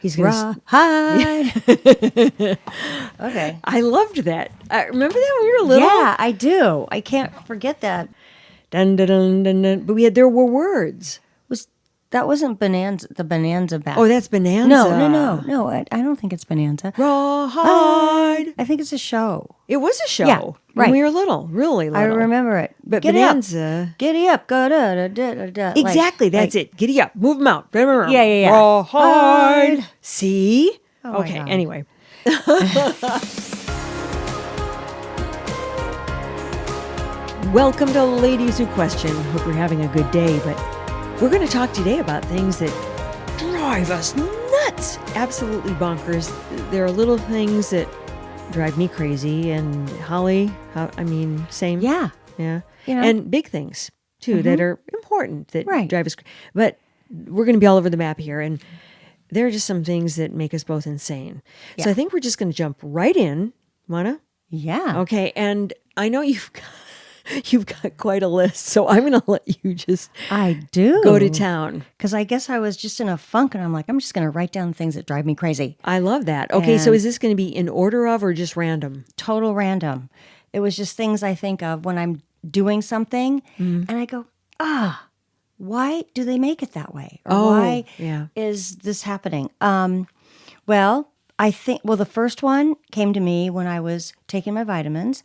He's going to Rawhide. Okay. I loved that. Remember that when we were little? Yeah, I do. I can't forget that. Dun, dun, dun, dun, dun. But there were words. That wasn't Bonanza, the Bonanza back. Oh, that's Bonanza. No. I don't think it's Bonanza. Rawhide. I think it's a show. It was a show. Yeah, when right. we were little, really little. I remember it. But Giddy Bonanza. Up. Giddy up. Go da da da da. Exactly, that's it. Giddy up. Move them out. Yeah. Rawhide. See? Oh okay, my God. Anyway. Welcome to Ladies Who Question. Hope you're having a good day, but we're going to talk today about things that drive us nuts. Absolutely bonkers. There are little things that drive me crazy, and Holly, same. Yeah. Yeah. You know? And big things, too, that are important that Right. drive us. But we're going to be all over the map here, and there are just some things that make us both insane. Yeah. So I think we're just going to jump right in. Wanna? Yeah. Okay. And I know you've got quite a list, so I'm going to let you just I do. go to town. Because I guess I was just in a funk, and I'm like, I'm just going to write down things that drive me crazy. I love that. Okay, so And- is this going to be in order of or just random? Total random. It was just things I think of when I'm doing something, and I go, why do they make it that way? Or why yeah. is this happening? Well, the first one came to me when I was taking my vitamins,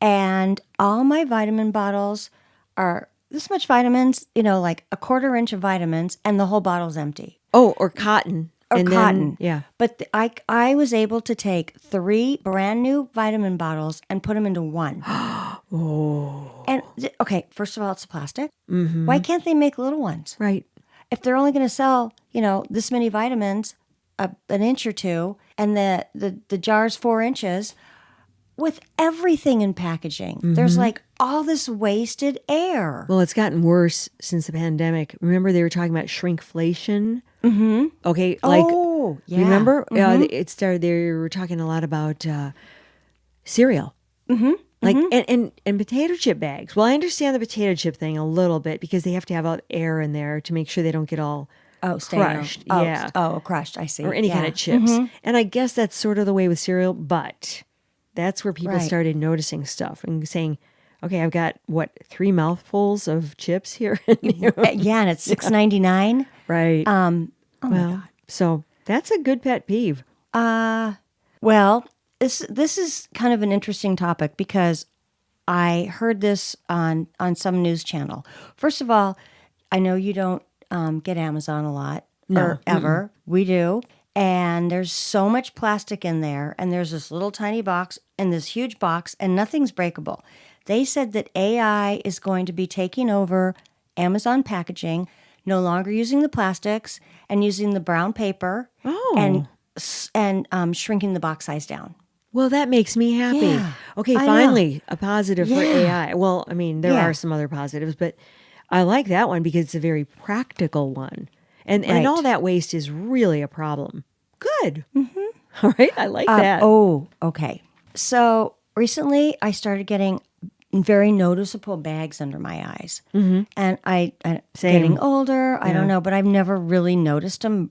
and all my vitamin bottles are this much vitamins, like a 1/4 inch of vitamins, and the whole bottle's empty. Oh, or cotton. Or And cotton. Then, yeah. But I was able to take 3 brand new vitamin bottles and put them into one. And okay, first of all, it's plastic. Mm-hmm. Why can't they make little ones? Right. If they're only going to sell, this many vitamins, an inch or two, and the jar's 4 inches, with everything in packaging, there's like all this wasted air. Well, it's gotten worse since the pandemic. Remember they were talking about shrinkflation? Mm-hmm. Okay, yeah. remember? It started. They were talking a lot about cereal. Mm-hmm. Like and potato chip bags. Well, I understand the potato chip thing a little bit because they have to have out air in there to make sure they don't get all crushed. Yeah. Crushed. I see. Or any kind of chips. And I guess that's sort of the way with cereal, but that's where people started noticing stuff and saying, okay, I've got 3 mouthfuls of chips here. Yeah, and it's $6.99. Right. Oh my God. So that's a good pet peeve. Well, this is kind of an interesting topic because I heard this on some news channel. First of all, I know you don't get Amazon a lot or ever. We do. And there's so much plastic in there, and there's this little tiny box and this huge box, and nothing's breakable. They said that AI is going to be taking over Amazon packaging, no longer using the plastics and using the brown paper and shrinking the box size down. Well, that makes me happy. Yeah, Okay, I finally, a positive for Yeah. AI. Well, there Yeah. are some other positives, but I like that one because it's a very practical one. And Right. all that waste is really a problem. Good. Mm-hmm. All right, I like that. Okay. So recently I started getting very noticeable bags under my eyes. Mm-hmm. And I'm getting older. I don't know, but I've never really noticed them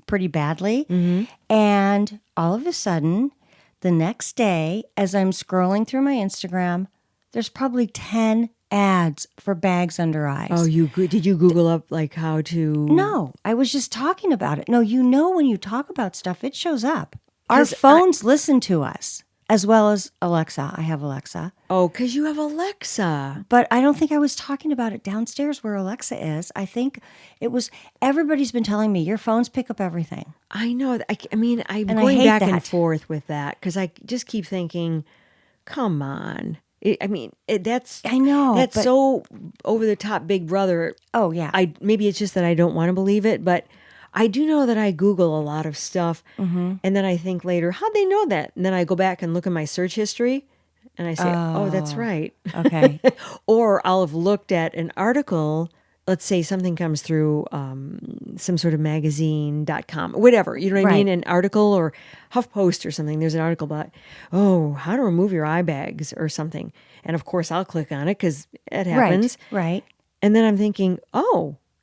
pretty badly. Mm-hmm. And all of a sudden, the next day, as I'm scrolling through my Instagram, there's probably 10 ads for bags under eyes. Oh, did you Google up like how to? No, I was just talking about it. No, when you talk about stuff, it shows up. Our phones listen to us, as well as Alexa. I have Alexa. Oh, because you have Alexa. But I don't think I was talking about it downstairs where Alexa is. I think it was, everybody's been telling me, your phones pick up everything. I know. I'm And I going hate back and that. forth with that because I just keep thinking, come on. That's I know, that's but- so over the top Big Brother. Oh, yeah. Maybe it's just that I don't want to believe it, but I do know that I Google a lot of stuff, and then I think later, how'd they know that? And then I go back and look at my search history, and I say, oh that's right. Okay. Or I'll have looked at an article. Let's say something comes through some sort of magazine.com, whatever, you know what I mean? An article or HuffPost or something. There's an article about, how to remove your eye bags or something. And of course, I'll click on it because it happens. Right. And then I'm thinking,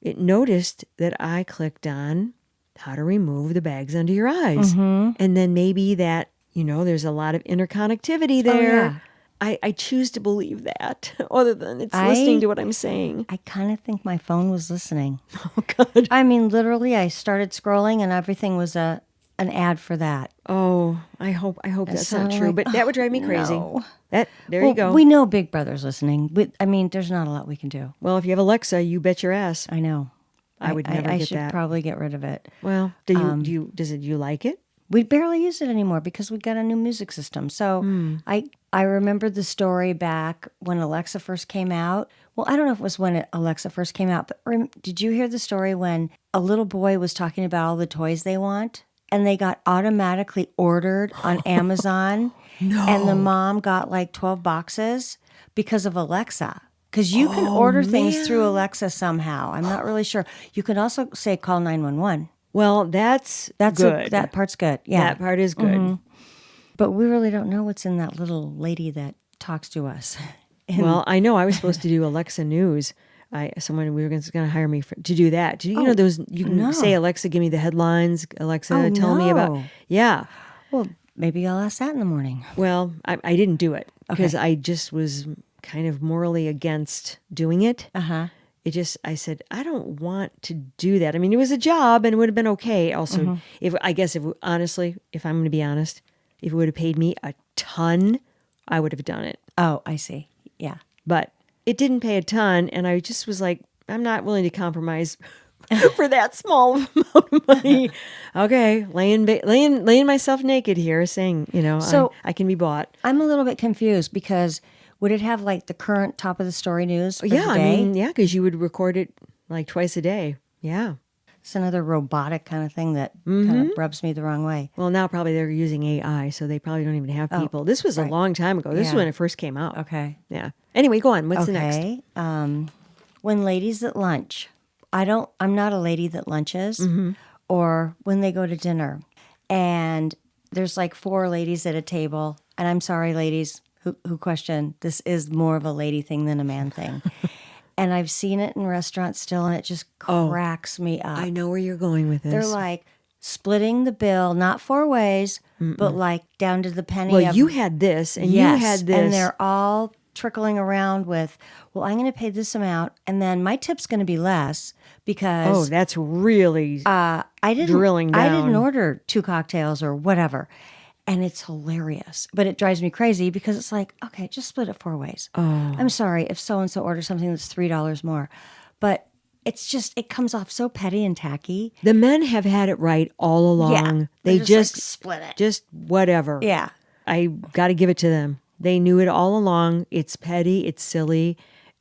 it noticed that I clicked on how to remove the bags under your eyes. And then maybe that, there's a lot of interconnectivity there. yeah. I choose to believe that, other than it's listening to what I'm saying. I kind of think my phone was listening. Oh, God. I mean, literally, I started scrolling and everything was an ad for that. Oh, I hope that's So not true. like, But that would drive me crazy. no. There Well, you go. we know Big Brother's listening. I mean, there's not a lot we can do. Well, if you have Alexa, you bet your ass. I know. I would never I get should that. probably get rid of it. Well, do you like it? We barely use it anymore because we got a new music system. So I remember the story back when Alexa first came out. Well, I don't know if it was when Alexa first came out, but did you hear the story when a little boy was talking about all the toys they want? And they got automatically ordered on Amazon. No. And the mom got like 12 boxes because of Alexa. Because you can order things through Alexa somehow. I'm not really sure. You can also say call 911. Well, that's good. That part's good. Yeah. That part is good. But we really don't know what's in that little lady that talks to us. Well, I know I was supposed to do Alexa News. Someone we were going to hire me to do that. You know those? You can say, Alexa, give me the headlines. Alexa, tell me about. Yeah. Well, maybe I'll ask that in the morning. Well, I didn't do it because I just was kind of morally against doing it. I said, I don't want to do that. I mean, it was a job and it would have been okay. Also, if I'm going to be honest, if it would have paid me a ton, I would have done it. Oh, I see. Yeah. But it didn't pay a ton. And I just was like, I'm not willing to compromise for that small amount of money. Okay. Laying myself naked here saying, so I can be bought. I'm a little bit confused because would it have like the current top of the story news for the day? I mean, because you would record it like twice a day. Yeah. It's another robotic kind of thing that kind of rubs me the wrong way. Well, now probably they're using AI, so they probably don't even have people. This was a long time ago. This is when it first came out. Okay. Yeah. Anyway, go on. What's the next? When ladies at lunch, I'm not a lady that lunches, or when they go to dinner, and there's like 4 ladies at a table, and I'm sorry, ladies who question, this is more of a lady thing than a man thing. And I've seen it in restaurants still, and it just cracks me up. I know where you're going with this. They're like splitting the bill, not 4 ways, but like down to the penny. Well, you had this, and you had this. And they're all trickling around with, well, I'm going to pay this amount, and then my tip's going to be less because... Oh, that's really drilling down. I didn't order 2 cocktails or whatever. And it's hilarious. But it drives me crazy because it's like, okay, just split it 4 ways. Oh. I'm sorry if so-and-so orders something that's $3 more. But it's just, it comes off so petty and tacky. The men have had it right all along. Yeah, they just like, split it. Just whatever. Yeah. I got to give it to them. They knew it all along. It's petty. It's silly.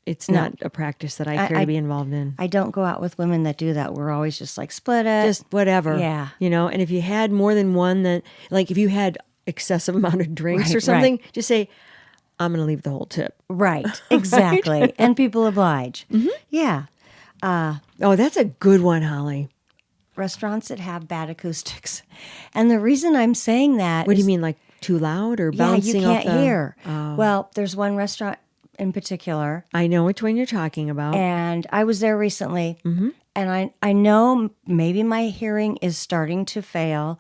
It's not a practice that I care to be involved in. I don't go out with women that do that. We're always just like, split it. Just whatever. Yeah. And if you had more than one, then, like if you had excessive amount of drinks or something, just say, I'm going to leave the whole tip. Right. Exactly. Right? And people oblige. Yeah. Oh, that's a good one, Holly. Restaurants that have bad acoustics. And the reason I'm saying that What do you mean, like too loud or bouncing off the... Yeah, you can't hear. Oh. Well, there's one restaurant in particular. I know which one you're talking about. And I was there recently. And I know maybe my hearing is starting to fail.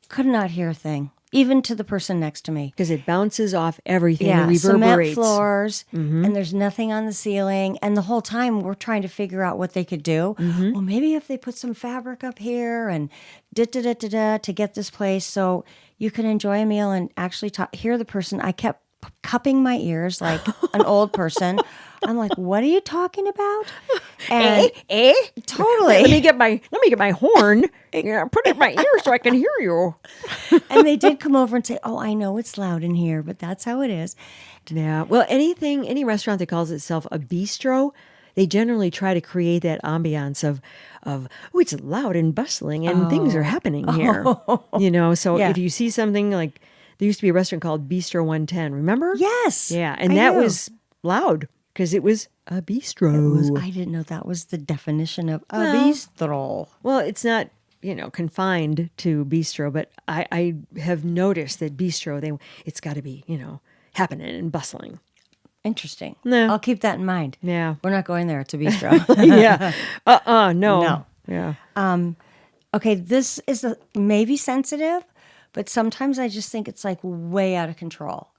Could not hear a thing, even to the person next to me. Because it bounces off everything. Yeah, it reverberates. Cement floors, and there's nothing on the ceiling. And the whole time we're trying to figure out what they could do. Well, maybe if they put some fabric up here and da-da-da-da-da to get this place so you can enjoy a meal and actually hear the person. I kept cupping my ears like an old person. I'm like, what are you talking about? And totally. Let me get my horn. Put it in my ear so I can hear you. And they did come over and say, "Oh, I know it's loud in here, but that's how it is." Yeah. Well, any restaurant that calls itself a bistro, they generally try to create that ambiance of it's loud and bustling and things are happening here. So if you see something like, there used to be a restaurant called Bistro 110, remember? Yes. Yeah, and that was loud because it was a bistro. I didn't know that was the definition of a bistro. Well, it's not, confined to bistro, but I have noticed that bistro, it's got to be, happening and bustling. Interesting. No. I'll keep that in mind. Yeah. We're not going there. It's a bistro. Yeah. No. No. Yeah. Okay, this is maybe sensitive, but sometimes I just think it's like way out of control.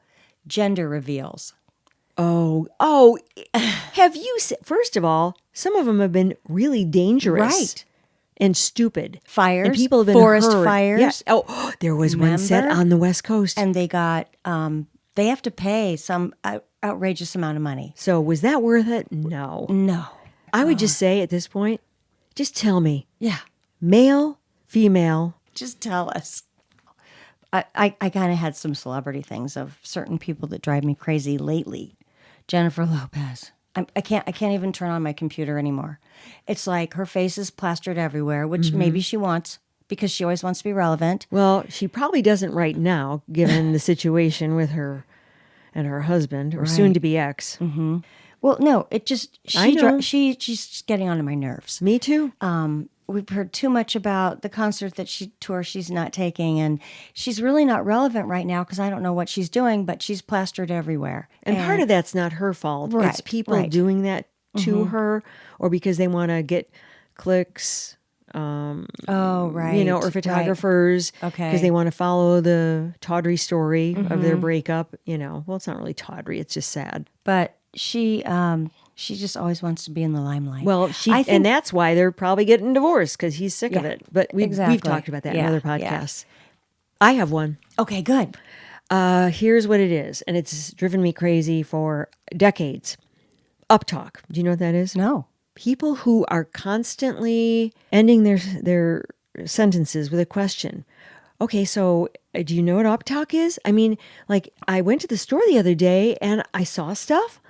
Gender reveals. Oh, have you seen, first of all, some of them have been really dangerous. Right. And stupid. Fires, and people have been forest hurt. fires. Yeah. Oh, there was one set Remember? on the West Coast. And they got, they have to pay some outrageous amount of money. So was that worth it? No. No. I would just say at this point, just tell me. Yeah. Male, female. Just tell us. I kind of had some celebrity things of certain people that drive me crazy lately. Jennifer Lopez. I can't even turn on my computer anymore. It's like her face is plastered everywhere, which maybe she wants because she always wants to be relevant. Well, she probably doesn't right now, given the situation with her and her husband, or soon to be ex. Mm-hmm. Well, no, it just she's just getting onto my nerves. Me too. We've heard too much about the concert that she's not taking, and she's really not relevant right now because I don't know what she's doing, but she's plastered everywhere. And part of that's not her fault. Right, It's people right. doing that to her, or because they want to get clicks. Oh, right. You know, or photographers. Right. Okay. Because they want to follow the tawdry story of their breakup. You know, well, it's not really tawdry. It's just sad. But she just always wants to be in the limelight. Well, and that's why they're probably getting divorced, because he's sick of it. But we've talked about that in other podcasts. I have one. Okay, good. Here's what it is, and it's driven me crazy for decades. Uptalk. Do you know what that is? No. People who are constantly ending their sentences with a question. Okay, so do you know what uptalk is? I mean, like, I went to the store the other day and I saw stuff,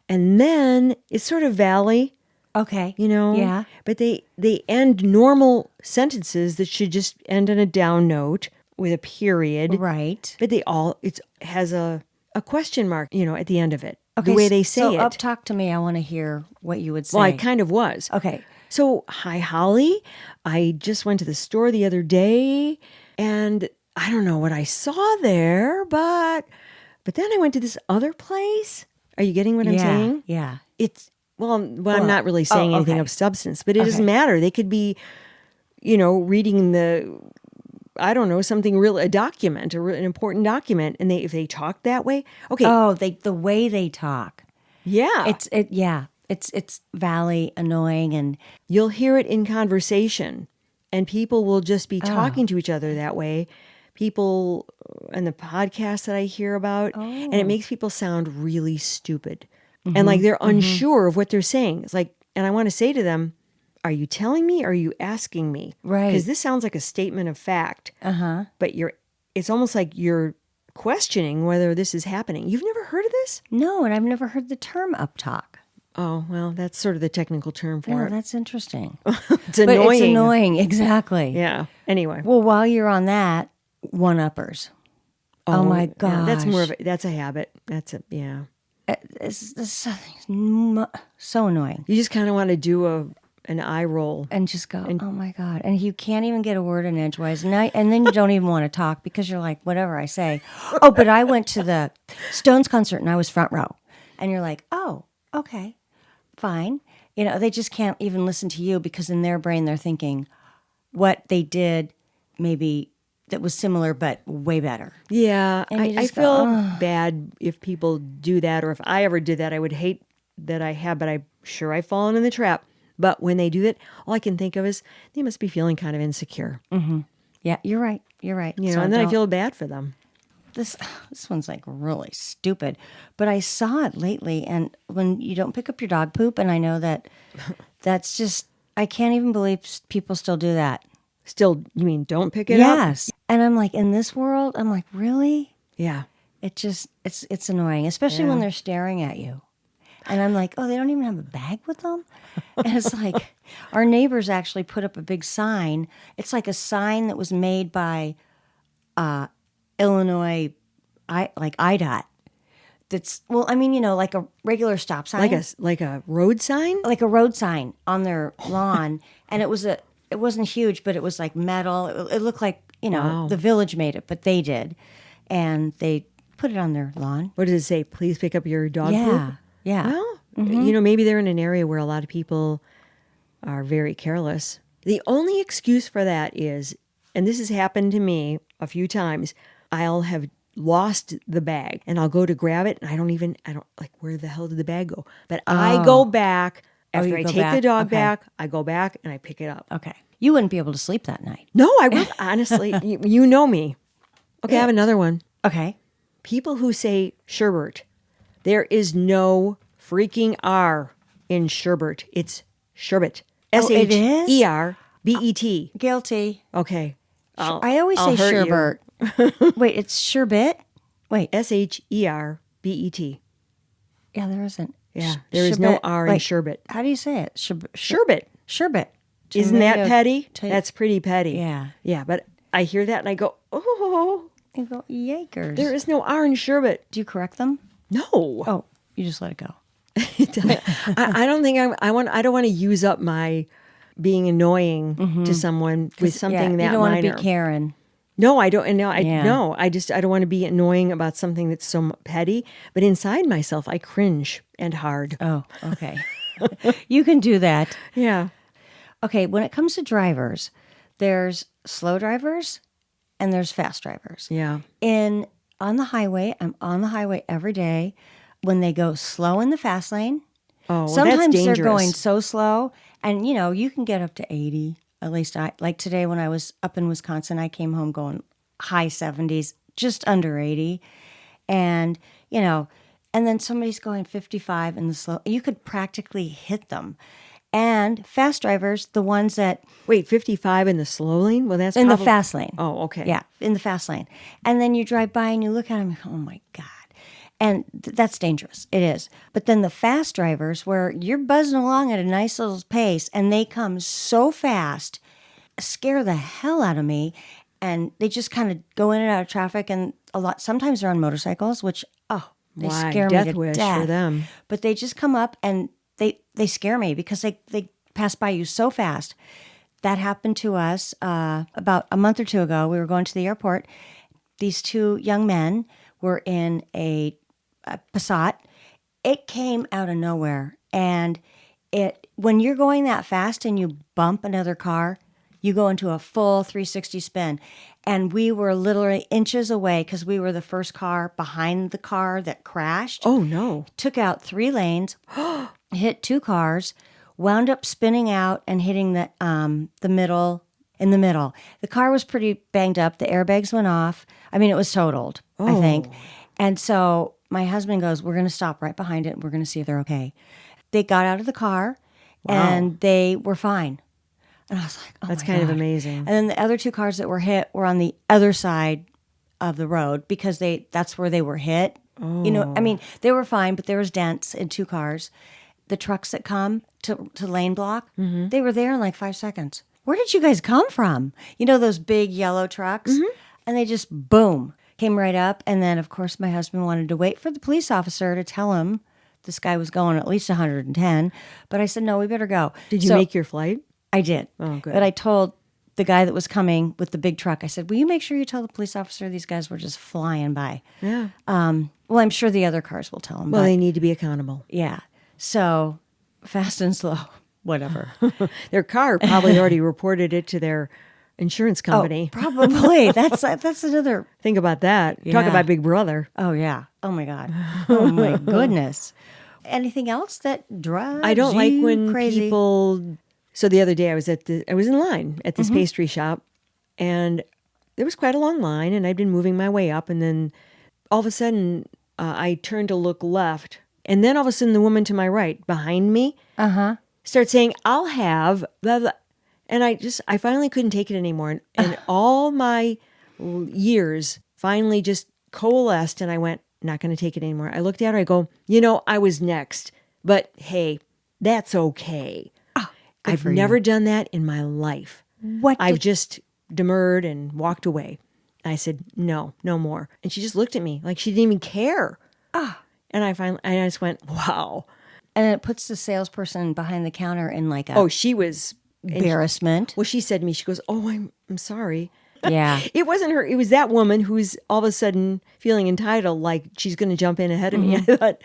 and then it's sort of valley. Okay. You know? Yeah. But they end normal sentences that should just end on a down note with a period. Right. But it has a question mark, you know, at the end of it. Okay, the way they say it. So uptalk to me, I want to hear what you would say. Well, I kind of was. Okay. So, hi, Holly. I just went to the store the other day, and I don't know what I saw there, but then I went to this other place. Are you getting what I'm saying? Yeah. Well, I'm not really saying anything of substance, but it doesn't matter. They could be, you know, reading something real, a document, an important document, and if they talk that way, okay. Oh, the way they talk. Yeah. It's valley annoying, and you'll hear it in conversation, and people will just be talking to each other that way. People and the podcasts that I hear about, and it makes people sound really stupid. And like they're unsure of what they're saying. It's like, and I want to say to them, are you telling me or are you asking me? Right. Because this sounds like a statement of fact. But it's almost like you're questioning whether this is happening. You've never heard of this? No, and I've never heard the term uptalk. Oh, well, that's sort of the technical term for Oh, it. that's interesting. It's annoying. But it's annoying, exactly. Yeah. Anyway. Well, while you're on that, one-uppers. Oh my gosh. Yeah, that's a habit. Yeah. It's so annoying. You just kind of want to do an eye roll. And just go, oh my God. And you can't even get a word in edgewise. And then you don't even want to talk because you're like, whatever I say. Oh, but I went to the Stones concert and I was front row. And you're like, oh, okay, fine. You know, they just can't even listen to you because in their brain they're thinking what they did maybe that was similar but way better. Yeah, And I feel bad if people do that, or if I ever did that. I would hate that I have, but I'm sure I've fallen in the trap. But when they do that, all I can think of is they must be feeling kind of insecure. Mm-hmm. Yeah, you're right. You're right. You know, and then I feel bad for them. This one's like really stupid, but I saw it lately. And when you don't pick up your dog poop, and I know that's just, I can't even believe people still do that. Still, you mean don't pick it up? Yes. And I'm like, in this world, I'm like, really? Yeah. It just, it's annoying, especially when they're staring at you. And I'm like, oh, they don't even have a bag with them? And it's like, our neighbors actually put up a big sign. It's like a sign that was made by Illinois, IDOT. That's, well, I mean, you know, like a regular stop sign. Like a road sign? Like a road sign on their lawn. And it wasn't huge, but it was like metal. It looked like, you know, the village made it, but they did. And they put it on their lawn. What does it say? Please pick up your dog poop? Yeah. Well, you know, maybe they're in an area where a lot of people are very careless. The only excuse for that is, and this has happened to me a few times, I'll have lost the bag and I'll go to grab it and I don't like, where the hell did the bag go? But I go back after you I go take the back? dog Okay. back, I go back and I pick it up. Okay. You wouldn't be able to sleep that night. No, I would honestly, you know me. Okay, I have another one. Okay. People who say sherbet, there is no freaking R in sherbet. It's sherbet. Oh, it is? Sherbet. Guilty. Okay. I always I'll say hurt you. sherbet. Wait, it's sherbet? Wait. Sherbet. Yeah, there isn't. Yeah, there is no Sherbet. R in Like, sherbet. How do you say it? Sherbet. Sherbet. Isn't that Tomato- petty? ta- That's pretty petty. Yeah. Yeah, but I hear that and I go, oh, You go, yikers. there is no R in sherbet. Do you correct them? No. Oh, you just let it go. I don't think I don't want to use up my being annoying to someone with something that you don't minor. want to be Karen. No, I don't. And no, Yeah. no, I don't want to be annoying about something that's so petty. But inside myself, I cringe and hard. Oh, okay. You can do that. Yeah. Okay, when it comes to drivers, there's slow drivers and there's fast drivers. Yeah. On the highway, I'm on the highway every day. When they go slow in the fast lane, Oh, well, sometimes that's they're dangerous. going so slow, and you can get up to 80. At least like today when I was up in Wisconsin, I came home going high 70s, just under 80, and and then somebody's going 55 in the slow. You could practically hit them. And fast drivers, the ones that Wait, 55 in the slow lane? Well, that's in the probably- fast lane. Oh, okay. Yeah, in the fast lane. And then you drive by and you look at them, oh my God. And that's dangerous. It is. But then the fast drivers, where you're buzzing along at a nice little pace and they come so fast, scare the hell out of me. And they just kind of go in and out of traffic. And sometimes they're on motorcycles, which, they Why? scare me Death to wish death. for them. But they just come up and they scare me because they pass by you so fast. That happened to us about a month or two ago. We were going to the airport. These two young men were in a Passat. It came out of nowhere. And when you're going that fast and you bump another car, you go into a full 360 spin. And we were literally inches away because we were the first car behind the car that crashed. Oh, no. Took out 3 lanes, hit 2 cars, wound up spinning out and hitting the middle. In the middle, the car was pretty banged up. The airbags went off. I mean, it was totaled, I think. And so my husband goes, "We're going to stop right behind it. And we're going to see if they're okay." They got out of the car, and they were fine. And I was like, "Oh, That's my kind of God." amazing. And then the other 2 cars that were hit were on the other side of the road because that's where they were hit. I mean, they were fine, but there was dents in 2 cars. The trucks that come to lane block, they were there in like 5 seconds. Where did you guys come from? Those big yellow trucks? And they just, boom, came right up. And then, of course, my husband wanted to wait for the police officer to tell him this guy was going at least 110. But I said, no, we better go. Did you make your flight? I did. Oh, good. But I told the guy that was coming with the big truck, I said, will you make sure you tell the police officer these guys were just flying by? Yeah. Well, I'm sure the other cars will tell him. Well, but they need to be accountable. yeah. So fast and slow, whatever. Their car probably already reported it to their insurance company. Probably. That's another. Think about that. Talk Yeah. about Big Brother. Oh, yeah. Oh, my God. Oh, my goodness. Anything else that drives I don't like you when crazy? people. So the other day I was in line at this Mm-hmm. pastry shop, and there was quite a long line, and I'd been moving my way up, and then all of a sudden I turned to look left, and then all of a sudden the woman to my right behind me starts saying, "I'll have blah blah," and I finally couldn't take it anymore, and all my years finally just coalesced, and I went, not going to take it anymore. I looked at her, I go, I was next, but hey, that's okay. I've for you. never done that in my life. What I've did- just demurred and walked away. I said, no more. And she just looked at me like she didn't even care. And I just went, wow. And it puts the salesperson behind the counter in like a Oh, she was, embarrassment. well, she said to me, she goes, oh, I'm sorry. Yeah. It wasn't her. It was that woman who's all of a sudden feeling entitled, like she's going to jump in ahead of me. I thought,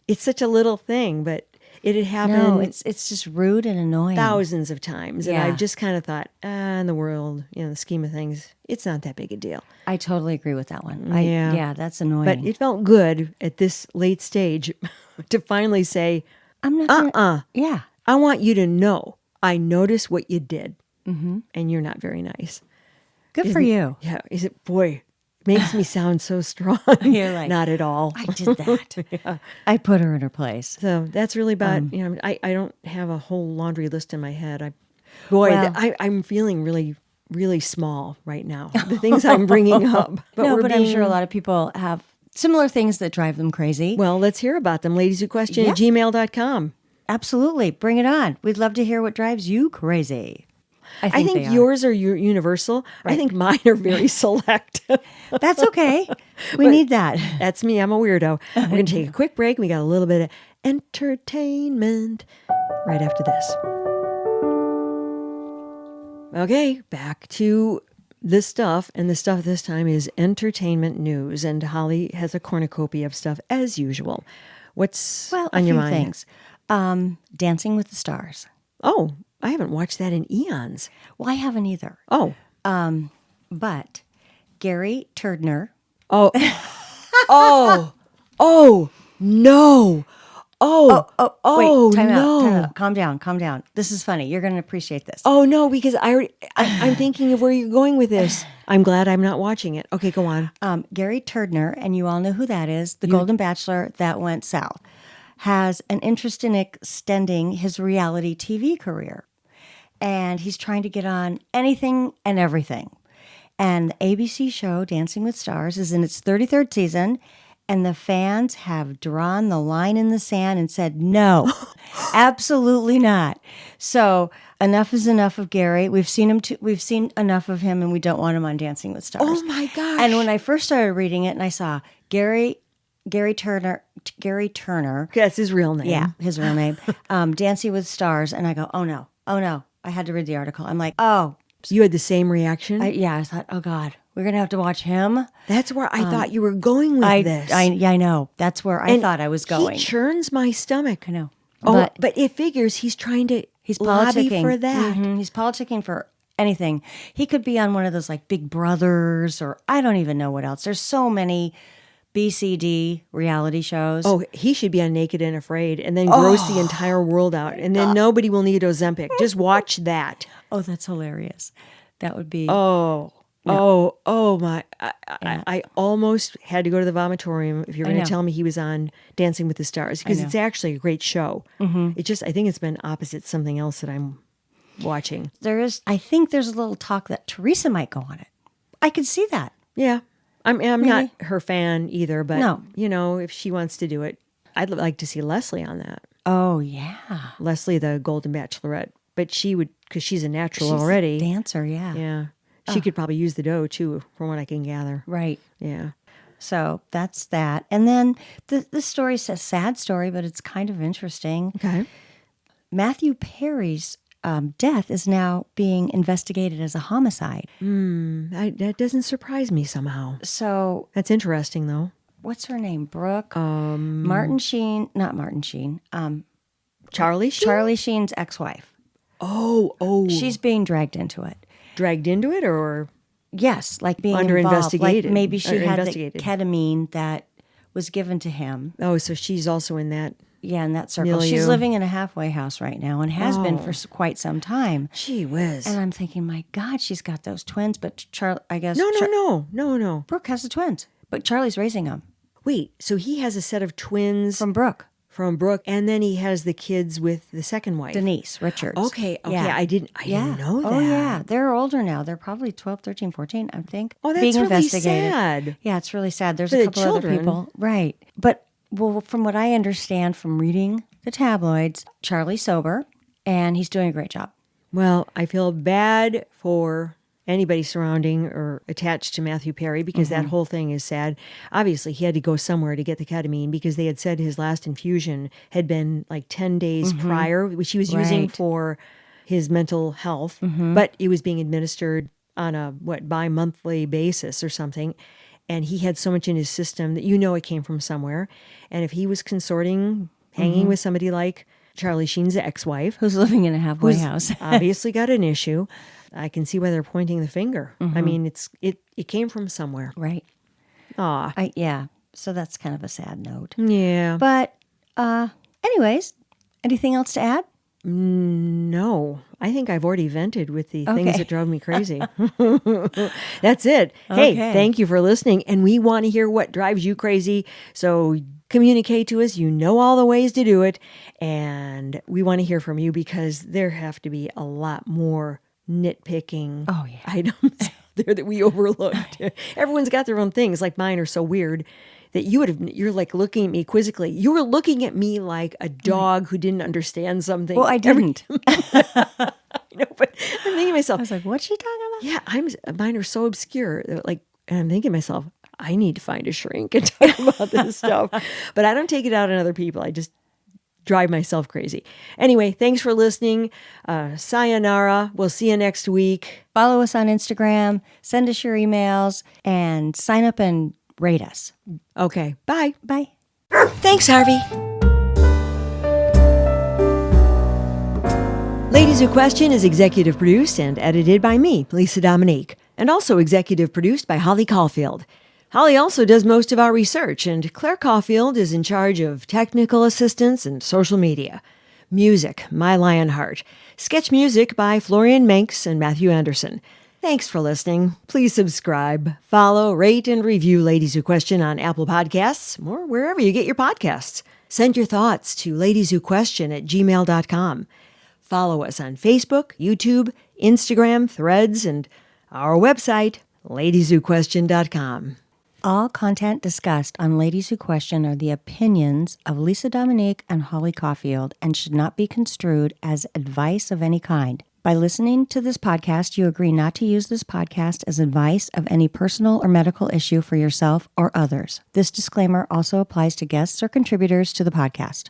it's such a little thing, but It had happened No, it's just rude and annoying. thousands of times. And Yeah. I've just kind of thought, in the world, the scheme of things, it's not that big a deal. I totally agree with that one. Yeah. Yeah, that's annoying. But it felt good at this late stage to finally say, I'm not gonna, yeah. I want you to know I noticed what you did. Mm-hmm. And you're not very nice. Good for you. Yeah. Is it, boy, makes me sound so strong. You're like, not at all. I did that. Yeah. I put her in her place. So that's really about, I don't have a whole laundry list in my head. Well- I'm feeling really, really small right now. The things I'm bringing up. But I'm sure a lot of people have similar things that drive them crazy. Well, let's hear about them. LadiesWhoQuestion at gmail.com. Absolutely. Bring it on. We'd love to hear what drives you crazy. I think yours are universal. Right. I think mine are very select. That's okay. We need that. That's me. I'm a weirdo. We're going to take a quick break. We got a little bit of entertainment right after this. Okay, back to the stuff. And the stuff this time is entertainment news. And Holly has a cornucopia of stuff as usual. What's on your mind? Things. Dancing with the Stars. Oh, I haven't watched that in eons. Well, I haven't either. Oh. But Gary Turdner. Oh. No. Wait, time no. out. Calm down. This is funny. You're going to appreciate this. Oh, no, because I'm thinking of where you're going with this. I'm glad I'm not watching it. Okay, go on. Gary Turdner, and you all know who that is, the Golden Bachelor that went south, has an interest in extending his reality TV career. And he's trying to get on anything and everything. And the ABC show Dancing with Stars is in its 33rd season, and the fans have drawn the line in the sand and said, no, absolutely not. So enough is enough of Gary. We've seen enough of him, and we don't want him on Dancing with Stars. Oh, my gosh. And when I first started reading it and I saw Gary Turner. That's his real name. Yeah, his real name. Dancing with Stars. And I go, oh no. I had to read the article. I'm like, oh. You had the same reaction? I thought, oh God, we're going to have to watch him. That's where I thought you were going with this. I know. That's where I thought I was going. He churns my stomach. I know. But it figures he's trying to lobby for that. Mm-hmm. He's politicking for anything. He could be on one of those like Big Brothers or I don't even know what else. There's so many BCD reality shows. Oh, he should be on Naked and Afraid and then gross the entire world out. And then nobody will need Ozempic. Just watch that. Oh, that's hilarious. That would be... Oh my. I almost had to go to the vomitorium if you're going to tell me he was on Dancing with the Stars because it's actually a great show. Mm-hmm. I think it's been opposite something else that I'm watching. I think there's a little talk that Teresa might go on it. I could see that. Yeah. I'm not her fan either, but no. If she wants to do it, I'd like to see Leslie on that. Oh, yeah. Leslie, the Golden Bachelorette. But she would, because she's a natural already. A dancer, yeah. Yeah. She could probably use the dough, too, from what I can gather. Right. Yeah. So that's that. And then this story's a sad story, but it's kind of interesting. Okay. Matthew Perry's death is now being investigated as a homicide. That doesn't surprise me somehow. So that's interesting, though. What's her name? Brooke? Martin Sheen. Not Martin Sheen. Charlie Sheen? Charlie Sheen's ex-wife. Oh. She's being dragged into it. Dragged into it, or? Yes, like being under involved. investigated. Like maybe she had the ketamine that was given to him. Oh, so she's also in that. Yeah, in that circle. Milieu. She's living in a halfway house right now and has been for quite some time. Gee whiz. And I'm thinking, my God, she's got those twins. But I guess... No. Brooke has the twins, but Charlie's raising them. Wait, so he has a set of twins... From Brooke. And then he has the kids with the second wife. Denise Richards. Okay. Yeah. I didn't know that. Oh, yeah. They're older now. They're probably 12, 13, 14, I think. Oh, that's really sad. Yeah, it's really sad. There's For a couple the other people. Right. But, from what I understand from reading the tabloids, Charlie's sober, and he's doing a great job. Well, I feel bad for anybody surrounding or attached to Matthew Perry because that whole thing is sad. Obviously, he had to go somewhere to get the ketamine because they had said his last infusion had been like 10 days prior, which he was using for his mental health, but it was being administered on a, bi-monthly basis or something. And he had so much in his system that it came from somewhere. And if he was consorting, hanging with somebody like Charlie Sheen's ex-wife. Who's living in a halfway Who's house. obviously got an issue. I can see why they're pointing the finger. I mean, it came from somewhere. Right. Aw. Yeah. So that's kind of a sad note. Yeah. But anyways, anything else to add? No, I think I've already vented with the things Okay. that drove me crazy. That's it. Hey, Okay. thank you for listening. And we want to hear what drives you crazy. So communicate to us. You know all the ways to do it. And we want to hear from you because there have to be a lot more nitpicking items there that we overlooked. Everyone's got their own things. Like mine are so weird that you're like looking at me quizzically. You were looking at me like a dog who didn't understand something. Well, I didn't. I know, but I'm thinking to myself, I was like, what's she talking about? yeah, mine are so obscure. Like, and I'm thinking to myself, I need to find a shrink and talk about this stuff. But I don't take it out on other people. I just drive myself crazy. Anyway, thanks for listening. Sayonara. We'll see you next week. Follow us on Instagram, send us your emails, and sign up and rate us. Okay, bye. Bye. Thanks, Harvey. Ladies Who Question is executive produced and edited by me, Lisa Dominique, and also executive produced by Holly Caulfield. Holly also does most of our research, and Claire Caulfield is in charge of technical assistance and social media. Music, My Lionheart. Sketch music by Florian Manx and Matthew Anderson. Thanks for listening. Please subscribe, follow, rate, and review Ladies Who Question on Apple Podcasts or wherever you get your podcasts. Send your thoughts to ladieswhoquestion@gmail.com. Follow us on Facebook, YouTube, Instagram, Threads, and our website, ladieswhoquestion.com. All content discussed on Ladies Who Question are the opinions of Lisa Dominique and Holly Caulfield and should not be construed as advice of any kind. By listening to this podcast, you agree not to use this podcast as advice of any personal or medical issue for yourself or others. This disclaimer also applies to guests or contributors to the podcast.